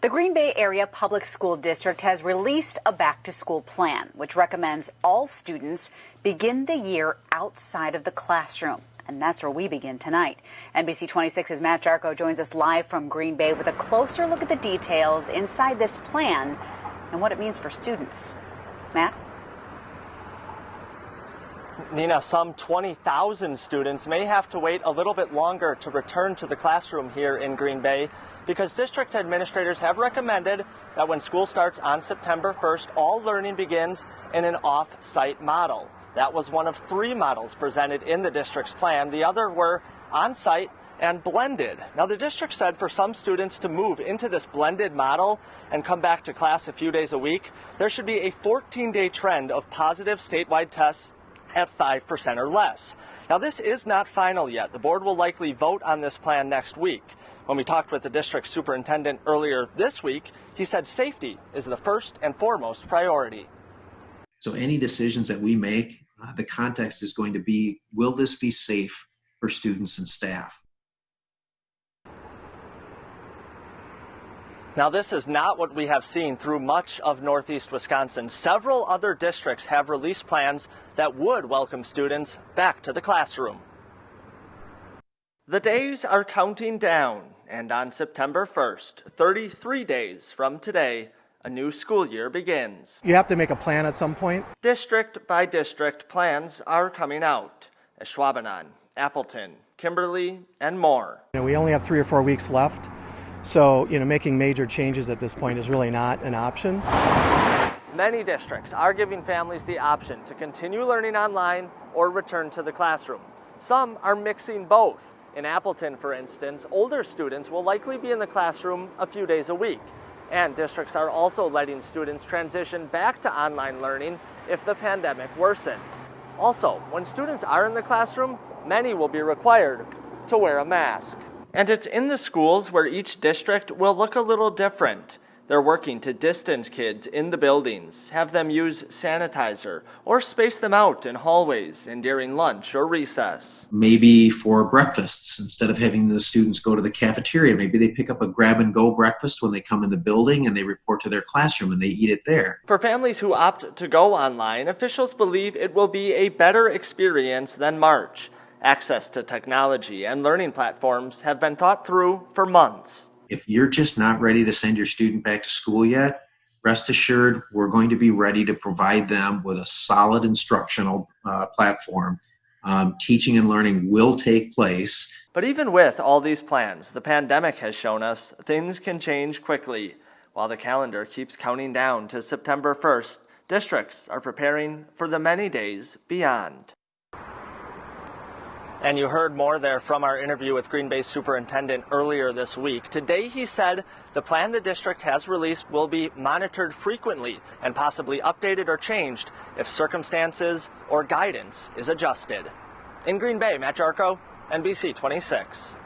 The Green Bay Area Public School District has released a back-to-school plan, which recommends all students begin the year outside of the classroom. And that's where we begin tonight. NBC 26's Matt Jarko joins us live from Green Bay with a closer look at the details inside this plan and what it means for students. Matt? Nina, some 20,000 students may have to wait a little bit longer to return to the classroom here in Green Bay because district administrators have recommended that when school starts on September 1st, all learning begins in an off-site model. That was one of 3 models presented in the district's plan. The other were on-site and blended. Now, the district said for some students to move into this blended model and come back to class a few days a week, there should be a 14-day trend of positive statewide tests at 5% or less. Now, this is not final yet. The board will likely vote on this plan next week. When we talked with the district superintendent earlier this week, he said safety is the first and foremost priority. So any decisions that we make, the context is going to be, will this be safe for students and staff? Now, this is not what we have seen through much of Northeast Wisconsin. Several other districts have released plans that would welcome students back to the classroom. The days are counting down, and on September 1st, 33 days from today, a new school year begins. You have to make a plan at some point. District by district plans are coming out. Ashwaubenon, Appleton, Kimberly, and more. We only have 3 or 4 weeks left. So, making major changes at this point is really not an option. Many districts are giving families the option to continue learning online or return to the classroom. Some are mixing both. In Appleton, for instance, older students will likely be in the classroom a few days a week. And districts are also letting students transition back to online learning if the pandemic worsens. Also, when students are in the classroom, many will be required to wear a mask. And it's in the schools where each district will look a little different. They're working to distance kids in the buildings, have them use sanitizer, or space them out in hallways and during lunch or recess. Maybe for breakfasts, instead of having the students go to the cafeteria, maybe they pick up a grab-and-go breakfast when they come in the building and they report to their classroom and they eat it there. For families who opt to go online, officials believe it will be a better experience than March. Access to technology and learning platforms have been thought through for months. If you're just not ready to send your student back to school yet, rest assured we're going to be ready to provide them with a solid instructional platform. Teaching and learning will take place. But even with all these plans, the pandemic has shown us things can change quickly. While the calendar keeps counting down to September 1st, districts are preparing for the many days beyond. And you heard more there from our interview with Green Bay Superintendent earlier this week. Today, he said the plan the district has released will be monitored frequently and possibly updated or changed if circumstances or guidance is adjusted. In Green Bay, Matt Jarko, NBC 26.